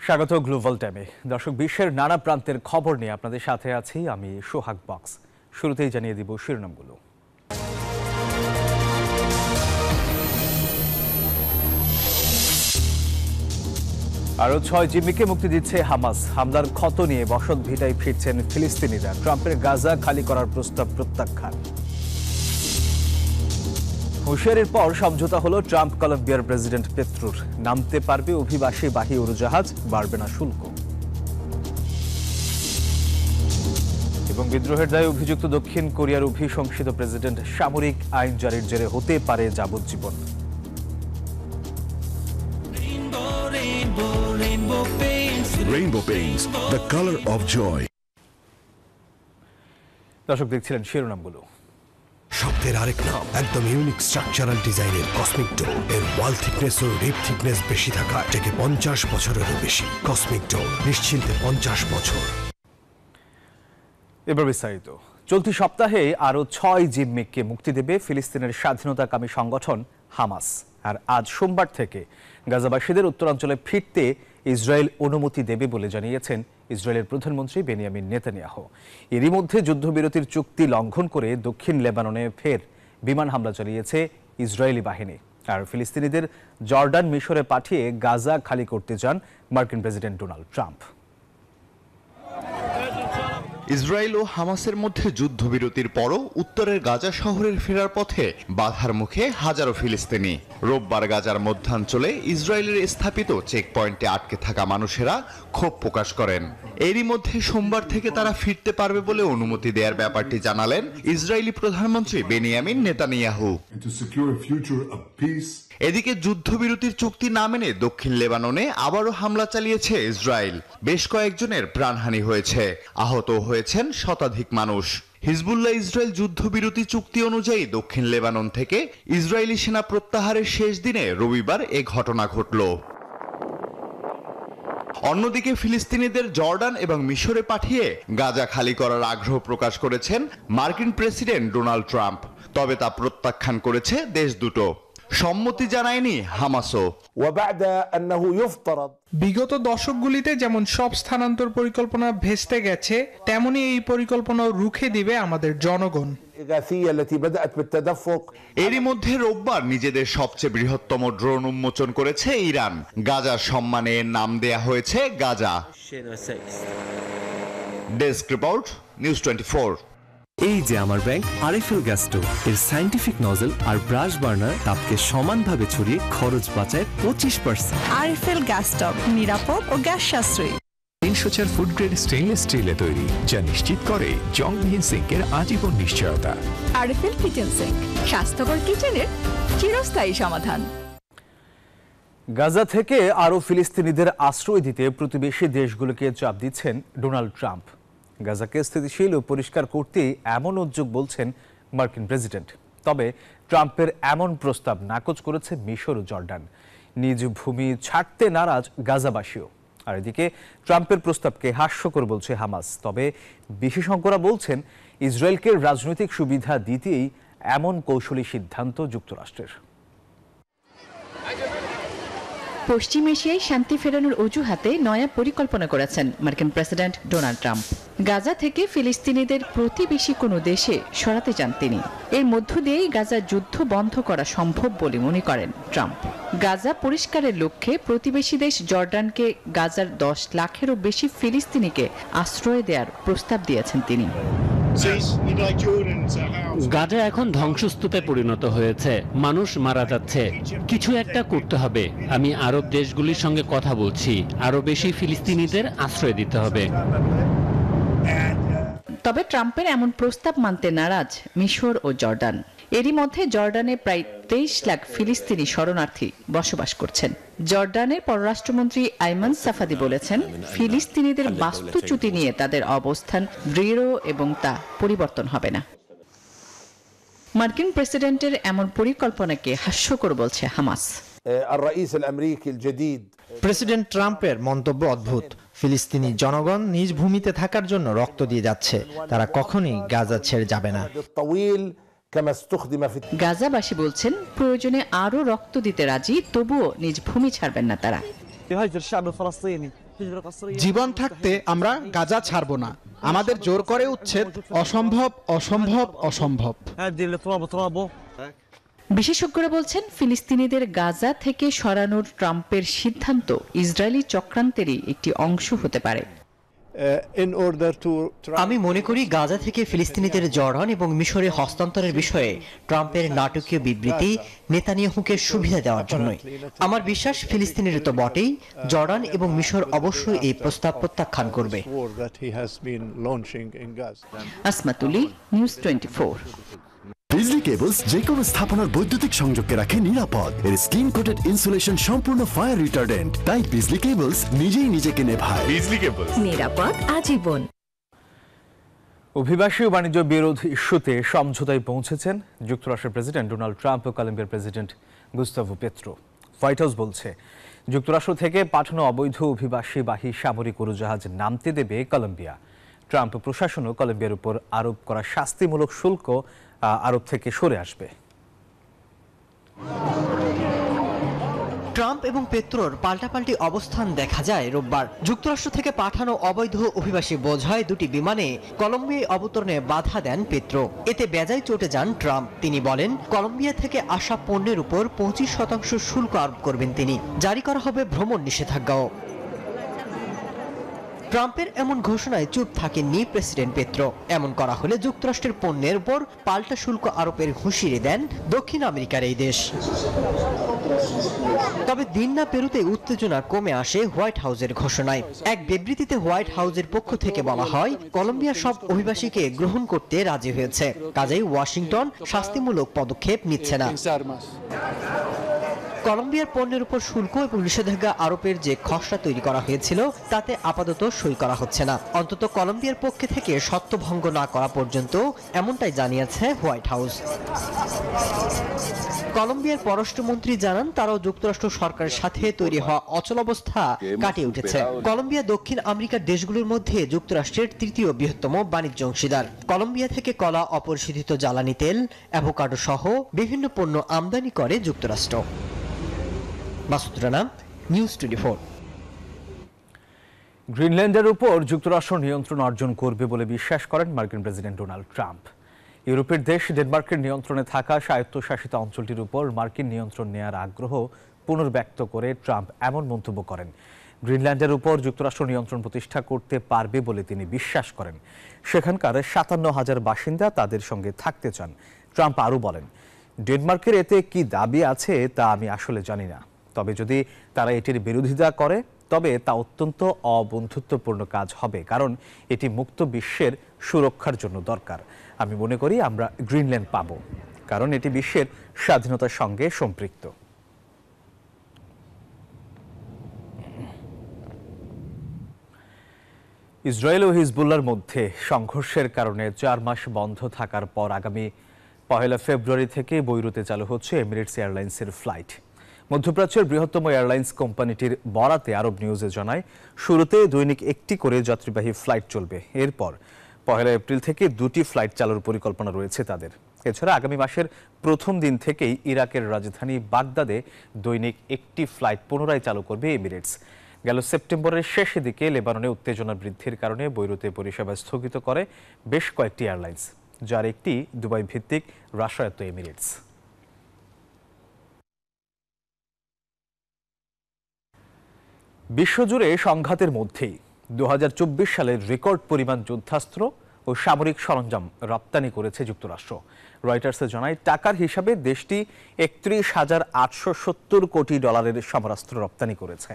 স্বাগত গ্লোবাল টাইমে। দর্শক, বিশ্বের নানা প্রান্তের খবর নিয়ে আপনাদের সাথে আছি আমি সোহাগ বক্স। শুরুতেই জানিয়ে দিব শিরোনামগুলো। আরও 6 জিম্মিকে মুক্তি দিচ্ছে হামাস। হামলার ক্ষত নিয়ে বসত ভিটায় ফিরছেন ফিলিস্তিনিরা। ট্রাম্পের গাজা খালি করার প্রস্তাব প্রত্যাখ্যান। হুঁশিয়ারির পর সমঝোতা হলো ট্রাম্প কলম্বিয়ার প্রেসিডেন্ট পেত্রোর। নামতে পারবে অভিবাসী উড়োজাহাজ, বাড়বে না শুল্ক। এবং বিদ্রোহের দায়ে অভিযুক্ত দক্ষিণ কোরিয়ার অভিশংসিত প্রেসিডেন্ট সামরিক আইন জারির জেরে হতে পারে যাবজ্জীবন। Rainbow Paints, the color of joy. দর্শক, দেখছিলেন শিরোনামগুলো। শব্দের আরেক নাম, একদম ইউনিক স্ট্রাকচারাল ডিজাইনের কসমিক ডো। এর ওয়াল থিকনেস ও রিপ থিকনেস বেশি থাকা থেকে 50 বছরেরও বেশি। কসমিক ডো, নিশ্চিন্তে 50 বছর। এবার বিস্তারিত। চলতি সপ্তাহে আরও 6 জিম্মিকে মুক্তি দেবে ফিলিস্তিনের স্বাধীনতাকামী সংগঠন হামাস। আর আজ সোমবার থেকে গাজাবাসীদের উত্তরাঞ্চলে ফিরতে ইসরায়েল অনুমতি দেবে বলে জানিয়েছেন ইসরায়েলের প্রধানমন্ত্রী বেনিয়ামিন নেতানিয়াহু। এরই মধ্যে যুদ্ধবিরতির চুক্তি লঙ্ঘন করে দক্ষিণ লেবাননে ফের বিমান হামলা চালিয়েছে ইসরায়েলি বাহিনী। আর ফিলিস্তিনিদের জর্ডান, মিশরে পাঠিয়ে গাজা খালি করতে চান মার্কিন প্রেসিডেন্ট ডোনাল্ড ট্রাম্প। ইসরায়েল ও হামাসের মধ্যে যুদ্ধবিরতির পরও উত্তরের গাজা শহরের ফেরার পথে বাধার মুখে হাজারো ফিলিস্তিনি। রোববার গাজার মধ্যাঞ্চলে ইসরায়েলের স্থাপিত চেকপয়েন্টে আটকে থাকা মানুষেরা ক্ষোভ প্রকাশ করেন। এরই মধ্যে সোমবার থেকে তারা ফিরতে পারবে বলে অনুমতি দেওয়ার ব্যাপারটি জানালেন ইসরায়েলি প্রধানমন্ত্রী বেনিয়ামিন নেতানিয়াহু। এদিকে যুদ্ধবিরতির চুক্তি না মেনে দক্ষিণ লেবাননে আবারও হামলা চালিয়েছে ইসরায়েল। বেশ কয়েকজনের প্রাণহানি হয়েছে, আহত হয়েছেন শতাধিক মানুষ। হিজবুল্লাহ ইসরায়েল যুদ্ধবিরতি চুক্তি অনুযায়ী দক্ষিণ লেবানন থেকে ইসরায়েলি সেনা প্রত্যাহারের শেষ দিনে রবিবার এ ঘটনা ঘটল। অন্যদিকে ফিলিস্তিনিদের জর্ডান এবং মিশরে পাঠিয়ে গাজা খালি করার আগ্রহ প্রকাশ করেছেন মার্কিন প্রেসিডেন্ট ডোনাল্ড ট্রাম্প। তবে তা প্রত্যাখ্যান করেছে দেশ দুটো। সম্মতি জানায়নি হামাসও। বিগত দশকগুলিতে যেমন সব স্থানান্তর পরিকল্পনা ভেস্তে গেছে, তেমনি এই পরিকল্পনাও রুখে দিবে আমাদের জনগণ। এরই মধ্যে রোববার নিজেদের সবচেয়ে বৃহত্তম ড্রোন উন্মোচন করেছে ইরান। গাজার সম্মানে নাম দেয়া হয়েছে গাজা। Desk report, news 24। এই যে আমার ব্যাংক আরএফএল গ্যাস স্টোভ, এর সাইন্টিফিক নজল আর ব্রাশ বার্নার তাপকে সমানভাবে ছড়িয়ে খরচ বাঁচায় 25%। আরএফএল গ্যাস স্টোভ নিরাপদ ও গ্যাস সাশ্রয়ী। 304 ফুড গ্রেড স্টেইনলেস স্টিলে তৈরি, যা নিশ্চিত করে জংবিহীন সিঙ্কের আজীবন নিশ্চয়তা। আরএফএল কিচেন সিঙ্ক, স্বাস্থ্যকর কিচেনের চিরস্থায়ী সমাধান। গাজা থেকে আরও ফিলিস্তিনিদের আশ্রয় দিতে প্রতিবেশী দেশগুলোকে চাপ দিচ্ছেন ডোনাল্ড ট্রাম্প। গাজাকে স্থিতিশীল ও পরিষ্কার করতে এমন উদ্যোগ বলছেন মার্কিন প্রেসিডেন্ট। তবে ট্রাম্পের এমন প্রস্তাব নাকচ করেছে মিশর ও জর্ডান। নিজ ভূমি ছাড়তে নারাজ গাজাবাসীও। আর এদিকে ট্রাম্পের প্রস্তাবকে হাস্যকর বলছে হামাস। তবে বিশেষজ্ঞরা বলছেন ইসরায়েলকে রাজনৈতিক সুবিধা দিতেই এমন কৌশলী সিদ্ধান্ত যুক্তরাষ্ট্রের। পশ্চিম এশিয়ায় শান্তি ফেরানোর অজুহাতে নয়া পরিকল্পনা করেছেন মার্কিন প্রেসিডেন্ট ডোনাল্ড ট্রাম্প। গাজা থেকে ফিলিস্তিনিদের প্রতিবেশী কোনো দেশে সরাতে চান তিনি। এর মধ্য দিয়েই গাজা যুদ্ধ বন্ধ করা সম্ভব বলে মনে করেন ট্রাম্প। গাজা পরিষ্কারের লক্ষ্যে প্রতিবেশী দেশ জর্ডানকে গাজার 10 লাখেরও বেশি ফিলিস্তিনিকে আশ্রয় দেওয়ার প্রস্তাব দিয়েছেন তিনি। গাজা এখন ধ্বংসস্তূপে পরিণত হয়েছে, মানুষ মারা যাচ্ছে, কিছু একটা করতে হবে। আমি আরব দেশগুলির সঙ্গে কথা বলছি, আরো বেশি ফিলিস্তিনিদের আশ্রয় দিতে হবে। তবে ট্রাম্পের এমন প্রস্তাব মানতে নারাজ মিশর ও জর্ডান। এরই মধ্যে জর্ডানে প্রায় 23 লাখ ফিলিস্তিনি শরণার্থী বসবাস করছেন। জর্ডানের পররাষ্ট্রমন্ত্রী আইমান সাফাদি বলেছেন, ফিলিস্তিনিদের বাস্তুচ্যুতি নিয়ে তাদের অবস্থান দৃঢ় এবং তা পরিবর্তন হবে না। মার্কিন প্রেসিডেন্টের এমন পরিকল্পনাকে হাস্যকর বলছে হামাস। প্রেসিডেন্ট ট্রাম্পের মন্তব্য অদ্ভুত। ফিলিস্তিনি জনগণ নিজ ভূমিতে থাকার জন্য রক্ত দিয়ে যাচ্ছে, তারা কখনোই গাজা ছেড়ে যাবে না। গাজাবাসী বলছেন প্রয়োজনে আরো রক্ত দিতে রাজি, তবুও নিজ ভূমি ছাড়বেন না তারা। জীবন থাকতে আমরা গাজা ছাড়ব না। আমাদের জোর করে উচ্ছেদ অসম্ভব, অসম্ভব, অসম্ভব। বিশেষজ্ঞরা বলছেন ফিলিস্তিনিদের গাজা থেকে সরানোর ট্রাম্পের সিদ্ধান্ত ইসরায়েলি চক্রান্তেরই একটি অংশ হতে পারে। আমি মনে করি গাজা থেকে ফিলিস্তিনিদের জর্ডান এবং মিশরে হস্তান্তরের বিষয়ে ট্রাম্পের নাটকীয় বিবৃতি নেতানিয়াহুকে সুবিধা দেওয়ার জন্যই। আমার বিশ্বাস ফিলিস্তিনিরা তো বটেই, জর্ডান এবং মিশর অবশ্যই এই প্রস্তাব প্রত্যাখ্যান করবে। আসমাতুলি, নিউজ 24। বিজলি কেবলস যে কোনো স্থাপনার বৈদ্যুতিক সংযোগকে রাখে নিরাপদ। এর স্কিন কোটেড ইনসুলেশন সম্পূর্ণ ফায়ার রিটার্ডেন্ট, তাই বিজলি কেবলস নিজেই নিজেকে নেভায়। বিজলি কেবলস, নিরাপদ আজীবন। অভিবাসী ও বাণিজ্য বিরোধ ইস্যুতে সমঝোতায় পৌঁছেছেন যুক্তরাষ্ট্রের প্রেসিডেন্ট ডোনাল্ড ট্রাম্প ও কলম্বিয়ার president Gustavo Petro. White house বলছে যুক্তরাষ্ট্র থেকে পাঠানো অবৈধ অভিবাসীবাহী সামরিক উড়োজাহাজ নামতে দেবে কলম্বিয়া। ট্রাম্প প্রশাসনও কলম্বিয়ার উপর আরোপ করা শাস্তিমূলক শুল্ক আরব থেকে সরে আসবে। ট্রাম্প এবং পেত্রোর পাল্টাপাল্টি অবস্থান দেখা যায় রোববার। যুক্তরাষ্ট্র থেকে পাঠানো অবৈধ অভিবাসী বোঝাই দুটি বিমানে কলম্বিয়ায় অবতরণে বাধা দেন পেত্রো। এতে বেজায় চটে যান ট্রাম্প। তিনি বলেন কলম্বিয়া থেকে আসা পণ্যের উপর 25% শুল্ক আরোপ করবেন তিনি। জারি করা হবে ভ্রমণ নিষেধাজ্ঞাও। ট্রাম্পের এমন ঘোষণায় চুপ থাকেননি প্রেসিডেন্ট পেত্রো। এমন করা হলে যুক্তরাষ্ট্রের পণ্যের উপর পাল্টা শুল্ক আরোপের হুঁশিয়ারি দেন দক্ষিণ আমেরিকার এই দেশ। তবে দিন না পেরোতে উত্তেজনা কমে আসে হোয়াইট হাউসের ঘোষণায়। এক বিবৃতিতে হোয়াইট হাউসের পক্ষ থেকে বলা হয় কলম্বিয়া সব অভিবাসীকে গ্রহণ করতে রাজি হয়েছে, কাজেই ওয়াশিংটন শাস্তিমূলক পদক্ষেপ নিচ্ছে না। কলম্বিয়ার পণ্যের উপর শুল্ক এবং নিষেধাজ্ঞা আরোপের যে খসড়া তৈরি করা হয়েছিল তাতে আপাতত সই করা হচ্ছে না, অন্তত কলম্বিয়ার পক্ষে থেকে শর্ত ভঙ্গ না করা পর্যন্ত, এমনটাই জানিয়েছে হোয়াইট হাউস। কলম্বিয়ার পররাষ্ট্রমন্ত্রী জানান তারাও যুক্তরাষ্ট্র সরকারের সাথে তৈরি হওয়া অচলাবস্থা কাটিয়ে উঠেছে। কলম্বিয়া দক্ষিণ আমেরিকার দেশগুলোর মধ্যে যুক্তরাষ্ট্রের তৃতীয় বৃহত্তম বাণিজ্য অংশীদার। কলম্বিয়া থেকে কলা, অপরিশোধিত জ্বালানি তেল, অ্যাভোকাডো সহ বিভিন্ন পণ্য আমদানি করে যুক্তরাষ্ট্র। মাসুদ রানা, নিউজ 24। গ্রিনল্যান্ডের উপর যুক্তরাষ্ট্র নিয়ন্ত্রণ অর্জন করবে বলে বিশ্বাস করেন মার্কিন প্রেসিডেন্ট ডোনাল্ড ট্রাম্প। ইউরোপের দেশ ডেনমার্কের নিয়ন্ত্রণে থাকা স্বায়ত্তশাসিত অঞ্চলটির উপর মার্কিন নিয়ন্ত্রণ নেয়ার আগ্রহ পুনর্ব্যক্ত করে ট্রাম্প এমন মন্তব্য করেন। গ্রিনল্যান্ডের উপর যুক্তরাষ্ট্র নিয়ন্ত্রণ প্রতিষ্ঠা করতে পারবে বলে তিনি বিশ্বাস করেন। সেখানকার 57,000 বাসিন্দা তাদের সঙ্গে থাকতে চান। ট্রাম্প আরও বলেন, ডেনমার্কের এতে কি দাবি আছে তা আমি আসলে জানি না, তবে যদি তারা এটির বিরোধিতা করে তবে তা অত্যন্ত অবন্ধুত্বপূর্ণ কাজ হবে, কারণ এটি মুক্ত বিশ্বের সুরক্ষার জন্য দরকার। আমি মনে করি আমরা গ্রিনল্যান্ড পাব, কারণ এটি বিশ্বের স্বাধীনতার সঙ্গে সম্পৃক্ত। ইসরায়েল ও হিজবুল্লাহর মধ্যে সংঘর্ষের কারণে 4 মাস বন্ধ থাকার পর আগামী 1 ফেব্রুয়ারি থেকে বৈরুতে চালু হচ্ছে এমিরেটস এয়ারলাইন্সের ফ্লাইট। মধ্যপ্রাচ্যের বৃহত্তম এয়ারলাইন্স কোম্পানিটির বরাতে আরব নিউজে জানায়, শুরুতে দৈনিক 1টি করে যাত্রীবাহী ফ্লাইট চলবে। এরপর 1 এপ্রিল থেকে 2টি ফ্লাইট চালুর পরিকল্পনা রয়েছে তাদের। এছাড়া আগামী মাসের প্রথম দিন থেকেই ইরাকের রাজধানী বাগদাদে দৈনিক 1টি ফ্লাইট পুনরায় চালু করবে এমিরেটস। গেল সেপ্টেম্বরের শেষের দিকে লেবাননে উত্তেজনা বৃদ্ধির কারণে বৈরুতে পরিষেবা স্থগিত করে বেশ কয়েকটি এয়ারলাইন্স, যার একটি দুবাই ভিত্তিক রাষ্ট্রায়ত্ত এমিরেটস। বিশ্বজুড়ে সংঘাতের মধ্যেই 2024 সালের রেকর্ড পরিমাণ যুদ্ধাস্ত্র ও সামরিক সরঞ্জাম রপ্তানি করেছে যুক্তরাষ্ট্র। রয়টার্সে জানায়, টাকার হিসাবে দেশটি 31,870 কোটি ডলারের সমরাস্ত্র রপ্তানি করেছে,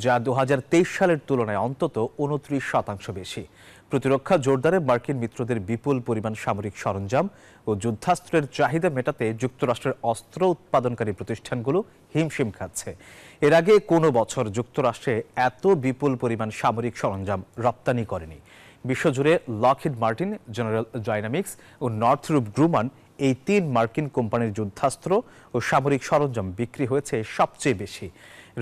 যা 2023 সালের তুলনায় অন্তত 29% বেশি। প্রতিরক্ষা জোরদারে মার্কিন মিত্রদের বিপুল পরিমাণ সামরিক সরঞ্জাম ও যুদ্ধাস্ত্রের চাহিদা মেটাতে যুক্তরাষ্ট্রের অস্ত্র উৎপাদনকারী প্রতিষ্ঠানগুলো হিমশিম খাচ্ছে। এর আগে কোনো বছর যুক্তরাষ্ট্রে এত বিপুল পরিমাণ সামরিক সরঞ্জাম রপ্তানি করেনি। বিশ্বজুড়ে লকহিড মার্টিন, জেনারেল ডাইনামিক্স ও নর্থরুপ গ্রুমান, এই 3 মার্কিন কোম্পানির যুদ্ধাস্ত্র ও সামরিক সরঞ্জাম বিক্রি হয়েছে সবচেয়ে বেশি।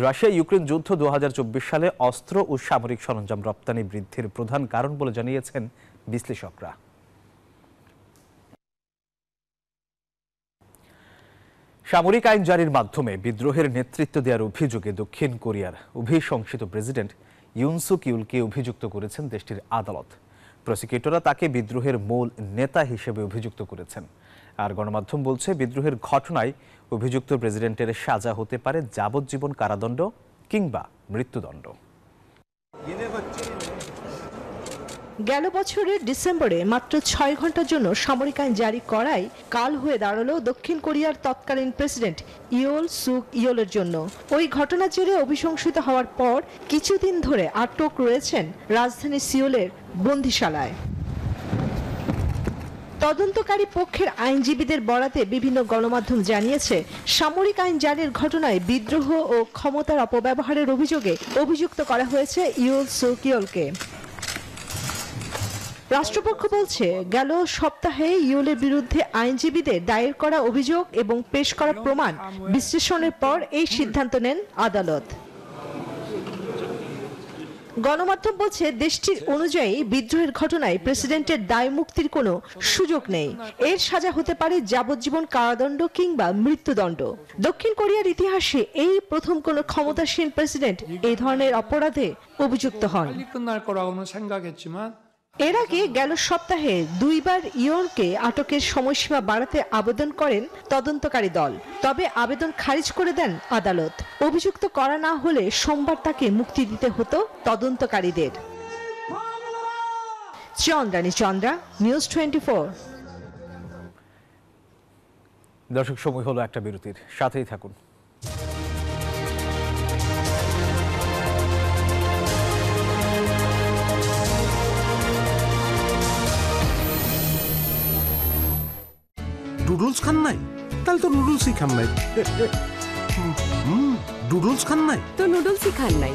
রাশিয়া ইউক্রেন যুদ্ধ 2024 সালে অস্ত্র ও সামরিক সরঞ্জাম রপ্তানি বৃদ্ধির প্রধান কারণ বলে জানিয়েছেন বিশ্লেষকরা। সামরিক আইন জারির মাধ্যমে বিদ্রোহের নেতৃত্ব দেওয়ার অভিযোগে দক্ষিণ কোরিয়ার অভিশংসিত প্রেসিডেন্ট ইউন সুক ইউলকে অভিযুক্ত করেছেন দেশটির আদালত। প্রসিকিউটররা তাকে বিদ্রোহের মূল নেতা হিসেবে অভিযুক্ত করেছেন। আর গণমাধ্যম বলছে, বিদ্রোহের ঘটনায় অভিযুক্ত প্রেসিডেন্টের সাজা হতে পারে যাবজ্জীবন কারাদণ্ড কিংবা মৃত্যুদণ্ড। গেল বছরের ডিসেম্বরে মাত্র 6 ঘন্টার জন্য সামরিক আইন জারি করায় কাল হয়ে দাঁড়ালো দক্ষিণ কোরিয়ার তৎকালীন প্রেসিডেন্ট ইয়োল সুক ইয়োলের জন্য। ওই ঘটনার জেরে অভিশংসিত হওয়ার পর কিছুদিন ধরে আটক রয়েছেন রাজধানী সিওলের বন্দিশালায়। তদন্তকারী পক্ষের আইনজীবীদের বরাতে বিভিন্ন গণমাধ্যম জানিয়েছে, সামরিক আইন জারির ঘটনায় বিদ্রোহ ও ক্ষমতার অপব্যবহারের অভিযোগে অভিযুক্ত করা হয়েছে ইয়োল সুক ইয়োলকে। রাষ্ট্রপক্ষ বলছে, গেল সপ্তাহে ইয়োলের বিরুদ্ধে আইনজীবীদের দায়ের করা অভিযোগ এবং পেশ করা প্রমাণ বিশ্লেষণের পর এই সিদ্ধান্ত নেন আদালত। গণমাধ্যম বলছে, দেশটির অনুযায়ী বিদ্রোহের ঘটনায় প্রেসিডেন্টের দায় মুক্তির কোনো সুযোগ নেই। এর সাজা হতে পারে যাবজ্জীবন কারাদণ্ড কিংবা মৃত্যুদণ্ড। দক্ষিণ কোরিয়ার ইতিহাসে এই প্রথম কোনো ক্ষমতাসীন প্রেসিডেন্ট এই ধরনের অপরাধে অভিযুক্ত হন। এর আগে গেল সপ্তাহে 2 বার ইয়োলকে আটকের সময়সীমা বাড়াতে আবেদন করেন তদন্তকারী দল। তবে আবেদন খারিজ করে দেন আদালত। অভিযুক্ত করা না হলে সোমবার তাকে মুক্তি দিতে হতো তদন্তকারীদের। চন্দ্রানী চন্দ্রা, নিউজ 24। দর্শক, সময় হলো একটা বিরতির, সাথেই থাকুন। নুডলস খান নাই? তাহলে তো নুডলসই খান নাই। নুডলস খান নাই তো নুডলসই খান নাই।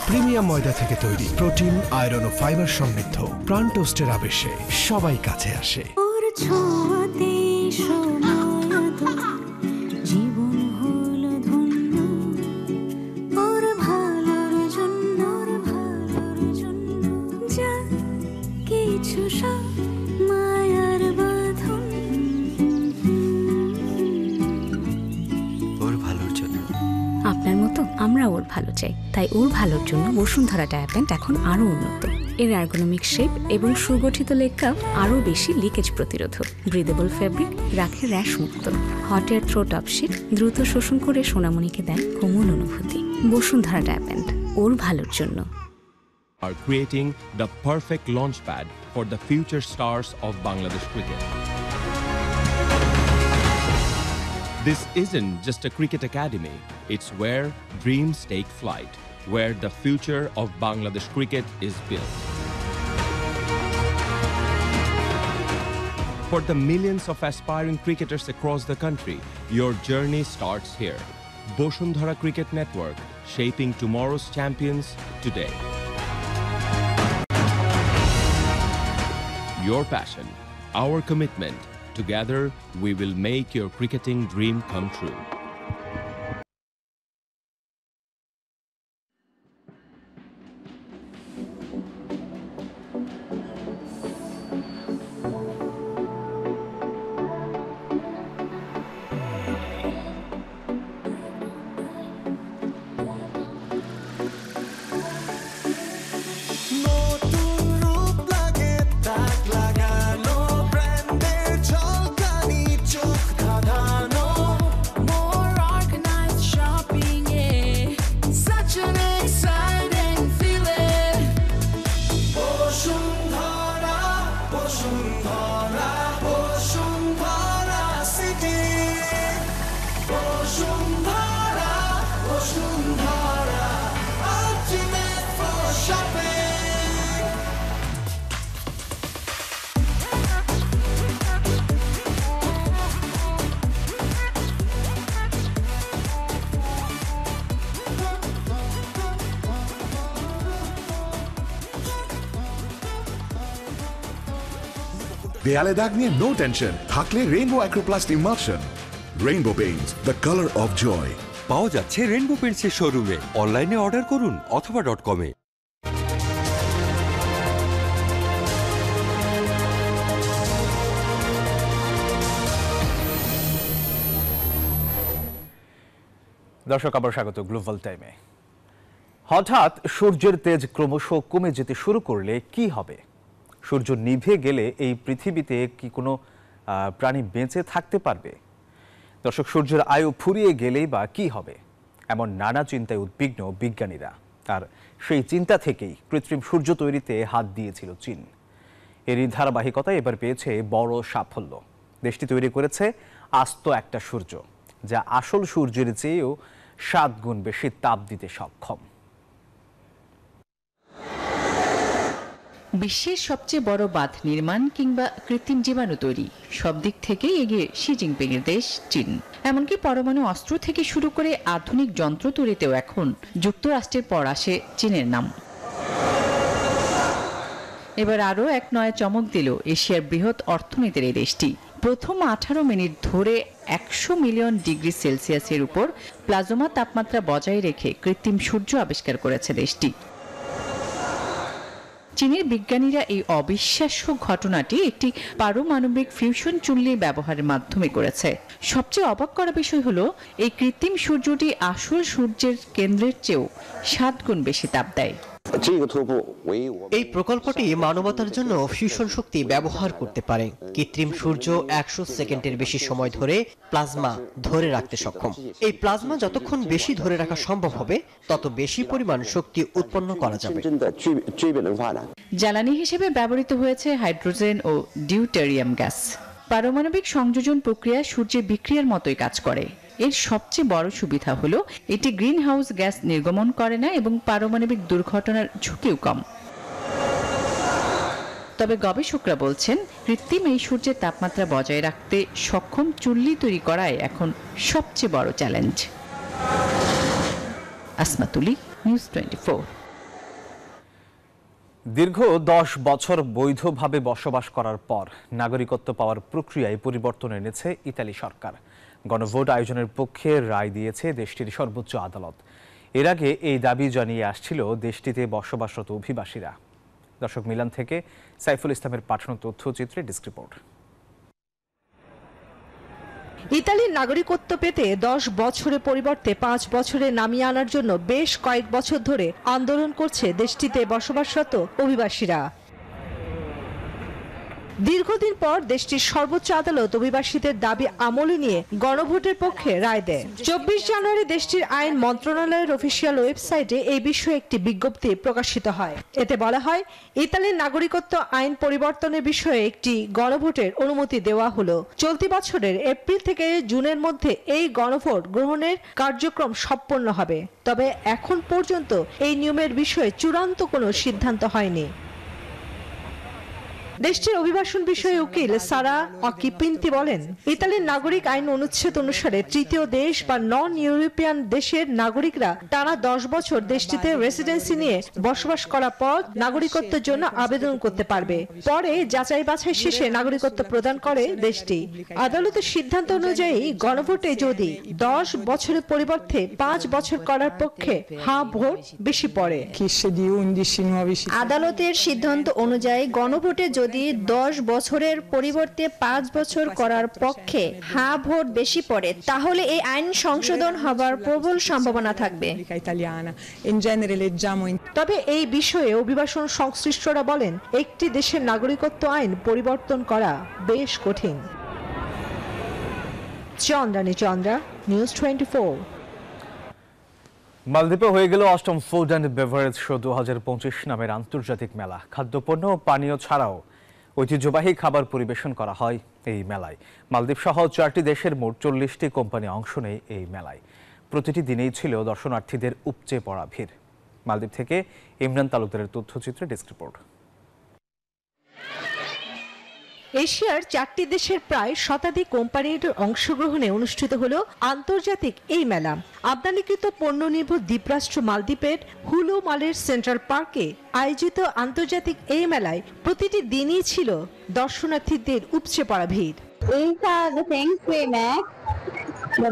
প্রিমিয়াম ময়দা থেকে তৈরি, প্রোটিন, আয়রন ও ফাইবার সমৃদ্ধ প্রাণ টোস্টের আবেশে সবাই কাছে আসে। জীবন হলো ধন্য ওর ভালোর জন্য, যা কিছু সব মায়ার বাঁধন ওর ভালোর জন্য। আপনার মতো আমরা ওর ভালো চাই, তাই ওর ভালোর জন্য বসুন্ধরা ডায়াপ্যান্ট এখন আরো উন্নত। এর এরগোনমিক শেপ এবং সুগঠিত লেগ কাপ আরও বেশি লিকেজ প্রতিরোধক। ব্রিদেবল ফ্যাব্রিক রাখে র্যাশ মুক্ত। Hot air through top sheet দ্রুত শোষণ করে সোনামণিকে দেন কোমল অনুভূতি। বসুন্ধরা ডায়াপ্যান্ট, ওর ভালোর জন্য। Are creating the perfect launchpad for the future stars of Bangladesh cricket. This isn't just a cricket academy, it's where dreams take flight, where the future of Bangladesh cricket is built. For the millions of aspiring cricketers across the country, your journey starts here. Boshundhara Cricket Network, shaping tomorrow's champions today. Your passion, our commitment. Together, we will make your cricketing dream come true. দেয়ালে দাগ নিয়ে no tension, থাকলে rainbow acroplast emulsion. Rainbow paints, the colour of joy. পাওয়া যাচ্ছে rainbow পেইন্টসের শোরুমে। অনলাইনে order করুন অথবা .com-এ। দর্শক আবার স্বাগত গ্লোবাল টাইমে। হঠাৎ সূর্যের তেজ ক্রমশ কমে যেতে শুরু করলে কি হবে? সূর্য নিভে গেলে এই পৃথিবীতে কি কোনো প্রাণী বেঁচে থাকতে পারবে? দর্শক, সূর্যের আয়ু ফুরিয়ে গেলেই বা কি হবে? এমন নানা চিন্তায় উদ্বিগ্ন বিজ্ঞানীরা। আর সেই চিন্তা থেকেই কৃত্রিম সূর্য তৈরিতে হাত দিয়েছিল চীন। এরই ধারাবাহিকতায় এবার পেয়েছে বড় সাফল্য। দেশটি তৈরি করেছে আস্ত একটা সূর্য, যা আসল সূর্যের চেয়েও 7 গুণ বেশি তাপ দিতে সক্ষম। বিশ্বের সবচেয়ে বড় বাঁধ নির্মাণ কিংবা কৃত্রিম জীবাণু তৈরি, সব দিক থেকেই এগিয়ে শি জিনপিং এর দেশ চীন। এমনকি পরমাণু অস্ত্র থেকে শুরু করে আধুনিক যন্ত্র তৈরিতেও এখন যুক্তরাষ্ট্রের পর আসে চীনের নাম। এবার আরও এক নয়া চমক দিল এশিয়ার বৃহৎ অর্থনীতির এই দেশটি। প্রথম 18 মিনিট ধরে 100 মিলিয়ন ডিগ্রি সেলসিয়াসের উপর প্লাজমা তাপমাত্রা বজায় রেখে কৃত্রিম সূর্য আবিষ্কার করেছে দেশটি। চীনের বিজ্ঞানীরা এই অবিশ্বাস্য ঘটনাটি একটি পারমাণবিক ফিউশন চুল্লি ব্যবহারের মাধ্যমে করেছে। সবচেয়ে অবাক করা বিষয় হলো, এই কৃত্রিম সূর্যটি আসল সূর্যের কেন্দ্রের চেয়েও 7 গুণ বেশি তাপ দেয়। এই প্রকল্পটি মানবতার জন্য ফিউশন শক্তি ব্যবহার করতে পারে। কৃত্রিম সূর্য 100 সেকেন্ডের বেশি সময় ধরে প্লাজমা ধরে রাখতে সক্ষম। এই প্লাজমা যতক্ষণ বেশি ধরে রাখা সম্ভব হবে, তত বেশি পরিমাণ শক্তি উৎপন্ন করা যাবে। জ্বালানি হিসেবে ব্যবহৃত হয়েছে হাইড্রোজেন ও ডিউটেরিয়াম গ্যাস। পারমাণবিক সংযোজন প্রক্রিয়া সূর্যের বিক্রিয়ার মতোই কাজ করে। এর সবচেয়ে বড় সুবিধা হলো এটি গ্রিন হাউস গ্যাস নির্গমন করে না এবং পারমাণবিক দুর্ঘটনার ঝুঁকিও কম। তবে গবেষকরা বলছেন, কৃত্রিম এই সূর্যের তাপমাত্রা বজায় রাখতে সক্ষম চুল্লি তৈরি করাই এখন সবচেয়ে বড় চ্যালেঞ্জ। আসমা তুলি, নিউজ 24। দীর্ঘ 10 বছর বৈধভাবে বসবাস করার পর নাগরিকত্ব পাওয়ার প্রক্রিয়ায় পরিবর্তন এনেছে ইতালি সরকার। গণভোট আয়োজনের পক্ষে রায় দিয়েছে দেশটির সর্বোচ্চ আদালত। এর আগে এই দাবি জানিয়ে আসছিল দেশটিতে বসবাসরত অভিবাসীরা। দর্শক, মিলান থেকে সাইফুল ইসলামের পাঠানো তথ্যচিত্রে ডেস্ক রিপোর্ট। ইতালির নাগরিকত্ব পেতে 10 বছরের পরিবর্তে 5 বছরে নামিয়ে আনার জন্য বেশ কয়েক বছর ধরে আন্দোলন করছে দেশটিতে বসবাসরত অভিবাসীরা। দীর্ঘদিন পর দেশটির সর্বোচ্চ আদালত অভিবাসীদের দাবি আমলে নিয়ে গণভোটের পক্ষে রায় দেয়। 24 জানুয়ারি দেশটির আইন মন্ত্রণালয়ের অফিসিয়াল ওয়েবসাইটে এই বিষয়ে একটি বিজ্ঞপ্তি প্রকাশিত হয়। এতে বলা হয়, ইতালির নাগরিকত্ব আইন পরিবর্তনের বিষয়ে একটি গণভোটের অনুমতি দেওয়া হলো। চলতি বছরের এপ্রিল থেকে জুনের মধ্যে এই গণভোট গ্রহণের কার্যক্রম সম্পন্ন হবে। তবে এখন পর্যন্ত এই নিয়মের বিষয়ে চূড়ান্ত কোনো সিদ্ধান্ত হয়নি। দেশটির অভিবাসন বিষয়ে উকিল সারা অকিপিন্তি বলেন, ইতালির নাগরিক আইন অনুচ্ছেদ অনুসারে তৃতীয় দেশ বা নন ইউরোপিয়ান দেশের নাগরিকরা টানা 10 বছর দেশটিতে রেসিডেন্সি নিয়ে বসবাস করার পর নাগরিকত্বের জন্য আবেদন করতে পারবে। পরে যাচাই বাছাই শেষে নাগরিকত্ব প্রদান করে দেশটি। আদালতের সিদ্ধান্ত অনুযায়ী গণভোটে যদি 10 বছরের পরিবর্তে 5 বছর করার পক্ষে হ্যাঁ ভোট বেশি পড়ে। আদালতের সিদ্ধান্ত অনুযায়ী গণভোটে যদি 10 বছরের পরিবর্তে 5 বছর করার পক্ষে হ্যাঁ ভোট বেশি পড়ে, তাহলে এই আইন সংশোধন হবার প্রবল সম্ভাবনা থাকবে। তবে এই বিষয়ে অভিবাসন সংশ্লিষ্টরা বলেন, একটি দেশের নাগরিকত্ব আইন পরিবর্তন করা বেশ কঠিন। চন্দ্রা, নিউজ 24। মালদ্বীপে হয়ে গেল 8ম ফুড অ্যান্ড বেভারেজ শো 2025 নামের আন্তর্জাতিক মেলা। খাদ্যপণ্য ও পানীয় ছাড়াও ঐতিহ্যবাহী খাবার পরিবেশন করা হয় এই মেলায়। মালদ্বীপ সহ 4টি দেশের মোট 40টি কোম্পানি অংশ নেয় এই মেলায়। প্রতিটি দিনেই ছিল দর্শনার্থীদের উপচে পড়া ভিড়। মালদ্বীপ থেকে ইমরান তালুকদারের তথ্যচিত্রে ডেস্ক রিপোর্ট। এশিয়ার 4টি দেশের প্রায় শতাধিক কোম্পানির অংশগ্রহণে অনুষ্ঠিত হলো আন্তর্জাতিক এই মেলা। আমদানিকৃত পণ্য নির্ভর দ্বীপরাষ্ট্র মালদ্বীপের হুলু মালের সেন্ট্রাল পার্কে আয়োজিত আন্তর্জাতিক এই মেলায় প্রতিটি দিনই ছিল দর্শনার্থীদের উপচে পড়া ভিড়। These are the things we make.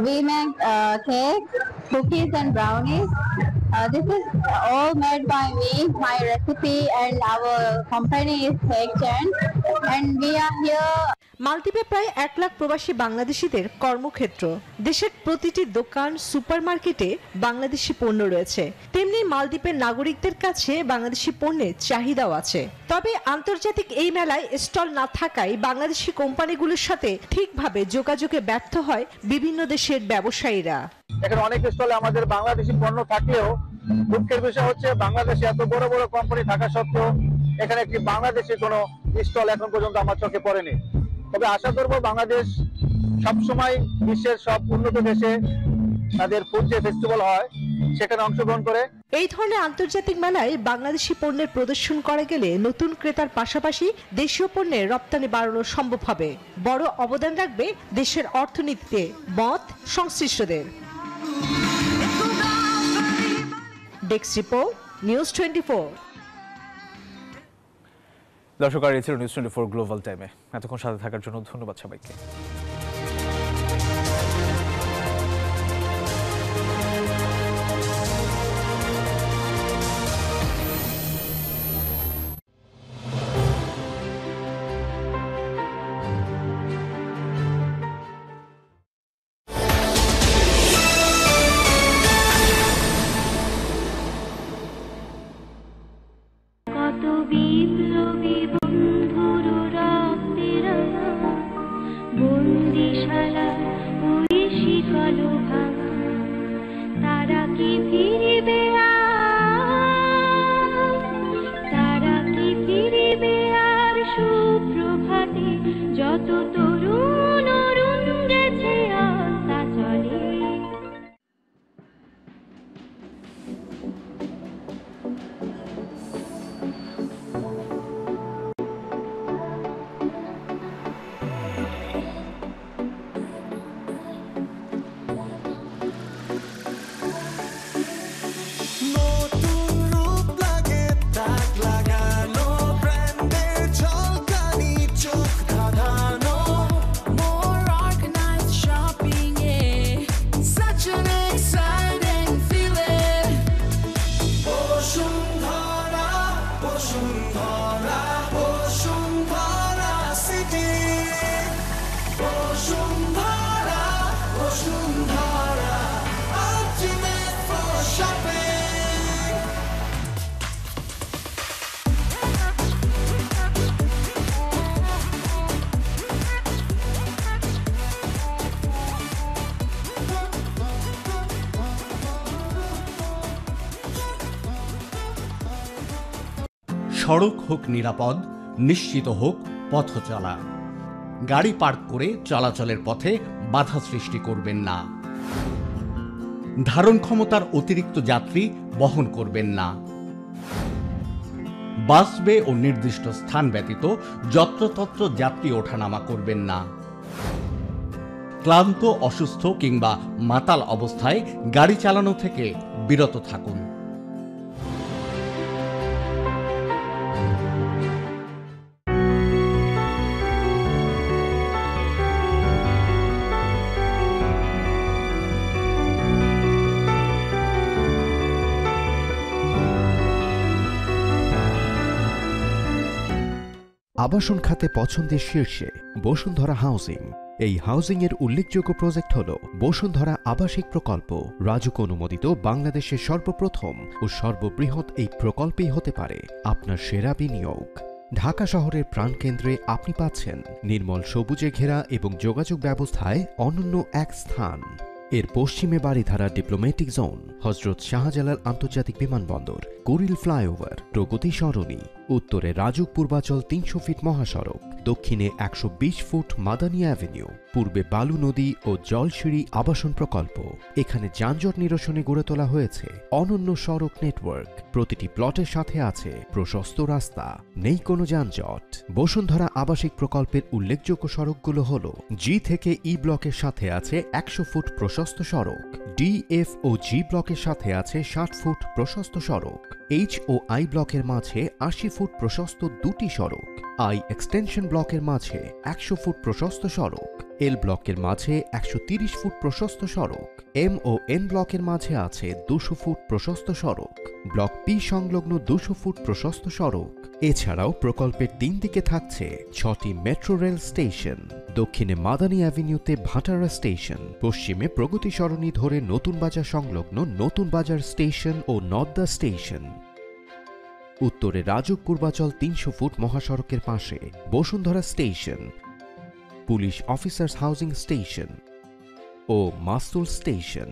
We make cakes, cookies and brownies. This is all made by me, my recipe, and our company is Exchange, and we are here. মালদ্বীপে প্রায় 1 লাখ প্রবাসী বাংলাদেশিদের কর্মক্ষেত্র। দেশের প্রতিটি দোকান, সুপারমার্কেটে বাংলাদেশি পণ্য রয়েছে। তেমনি মালদ্বীপের নাগরিকদের কাছে বাংলাদেশি পণ্যের চাহিদাও আছে। তবে আন্তর্জাতিক এই মেলায় স্টল না থাকায় বাংলাদেশি কোম্পানিগুলোর সাথে ঠিকভাবে যোগাযোগে ব্যর্থ হয় বিভিন্ন দেশের ব্যবসায়ীরা। এখানে অনেক স্টলে আমাদের বাংলাদেশি পণ্য থাকলেও দুঃখের বিষয় হচ্ছে বাংলাদেশে এত বড় বড় কোম্পানি থাকা সত্ত্বেও এখানে একটি বাংলাদেশি কোনো স্টল এখন পর্যন্ত আমার চোখে পড়েনি। তবে আশা করব বাংলাদেশ সবসময় বিশ্বের সব উন্নত দেশে তাদের ফুড যে ফেস্টিভ্যাল হয় সেখানে অংশগ্রহণ করে। এই ধরনের আন্তর্জাতিক মেলায় বাংলাদেশি পণ্যের প্রদর্শন করা গেলে নতুন ক্রেতার পাশাপাশি দেশীয় পণ্যের রপ্তানি বাড়ানো সম্ভব হবে। বড় অবদান রাখবে দেশের অর্থনীতিতে মত সংশ্লিষ্টদের। Desk report, news 24। দর্শক, আর এই ছিল নিউজ 24 গ্লোবাল টাইমে। এতক্ষণ সাথে থাকার জন্য ধন্যবাদ সবাইকে। সড়ক হোক নিরাপদ, নিশ্চিত হোক পথ চলা। গাড়ি পার্ক করে চলাচলের পথে বাধা সৃষ্টি করবেন না। ধারণ ক্ষমতার অতিরিক্ত যাত্রী বহন করবেন না। বাস বে ও নির্দিষ্ট স্থান ব্যতীত যত্রতত্র যাত্রী ওঠানামা করবেন না। ক্লান্ত, অসুস্থ কিংবা মাতাল অবস্থায় গাড়ি চালানো থেকে বিরত থাকুন। আবাসন খাতে পছন্দের শীর্ষে বসুন্ধরা হাউজিং। এই হাউজিং এর উল্লেখযোগ্য প্রজেক্ট হল বসুন্ধরা আবাসিক প্রকল্প। রাজুক অনুমোদিত বাংলাদেশের সর্বপ্রথম ও সর্ববৃহৎ এই প্রকল্পেই হতে পারে আপনার সেরা বিনিয়োগ। ঢাকা শহরের প্রাণকেন্দ্রে আপনি পাচ্ছেন নির্মল সবুজে ঘেরা এবং যোগাযোগ ব্যবস্থায় অনন্য এক স্থান। এর পশ্চিমে বারিধারা ডিপ্লোম্যাটিক জোন, হজরত শাহজালাল আন্তর্জাতিক বিমানবন্দর, কুড়িল ফ্লাইওভার, প্রগতি সরণি, উত্তরে রাজুক পূর্বাচল ৩০০ ফিট মহাসড়ক, দক্ষিণে ১২০ ফুট মাদানী অ্যাভিনিউ, পূর্বে বালু নদী ও জলসিঁড়ি আবাসন প্রকল্প। এখানে যানজট নিরসনে গড়ে তোলা হয়েছে অনন্য সড়ক নেটওয়ার্ক। প্রতিটি প্লটের সাথে আছে প্রশস্ত রাস্তা, নেই কোনো যানজট। বসুন্ধরা আবাসিক প্রকল্পের উল্লেখযোগ্য সড়কগুলো হল: জি থেকে ই ব্লকের সাথে আছে ১০০ ফুট প্রশস্ত সড়ক, ডি, এফ ও জি ব্লকের সাথে আছে ৬০ ফুট প্রশস্ত সড়ক। এইচ ও আই ব্লকের মাঝে 80 ফুট প্রশস্ত দুটি সড়ক, আই এক্সটেনশন ব্লকের মাঝে 100 ফুট প্রশস্ত সড়ক, এল ব্লকের মাঝে 130 ফুট প্রশস্ত সড়ক, এম ও এন ব্লকের মাঝে আছে 200 ফুট প্রশস্ত সড়ক, ব্লক পি সংলগ্ন 200 ফুট প্রশস্ত সড়ক। এছাড়াও প্রকল্পের 3 দিকে থাকছে 6টি মেট্রো রেল স্টেশন। দক্ষিণে মাদানী অ্যাভিনিউতে ভাটারা স্টেশন, পশ্চিমে প্রগতি সরণি ধরে নতুন বাজার সংলগ্ন নতুন বাজার স্টেশন ও নদ্দা স্টেশন। উত্তরে রাজুক পূর্বাচল 300 ফুট মহাসড়কের পাশে Bashundhara station, police officers housing station ও মাস্তুল স্টেশন।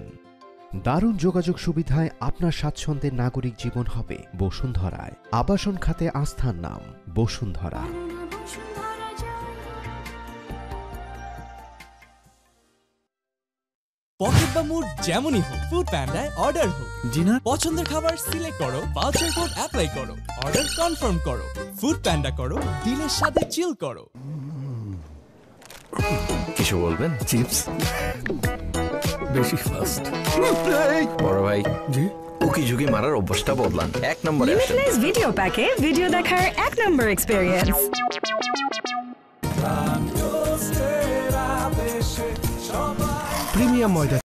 দারুণ যোগাযোগ সুবিধায় আপনার স্বাচ্ছন্দ্যের নাগরিক জীবন হবে বসুন্ধরায়। আবাসন খাতে আস্থার নাম বসুন্ধরা। পকেট বা মুড যেমনই হোক, ফুড প্যান্ডায় অর্ডার হোক। ডিনার পছন্দের খাবার সিলেক্ট করো, ভাউচার কোড অ্যাপ্লাই করো, অর্ডার কনফার্ম করো, ফুড প্যান্ডা করো, ডিলের সাথে চিল করো। কিছু বলবেন? চিপস বেশি ফাস্ট। বড় ভাই জি, উকি ঝুঁকি মারার অভ্যাসটা বদলান। 1 নম্বরে লিমিটলেস ভিডিও প্যাকে ভিডিও দেখার 1 নম্বর এক্সপেরিয়েন্স। প্রিমিয়াম ময়দা।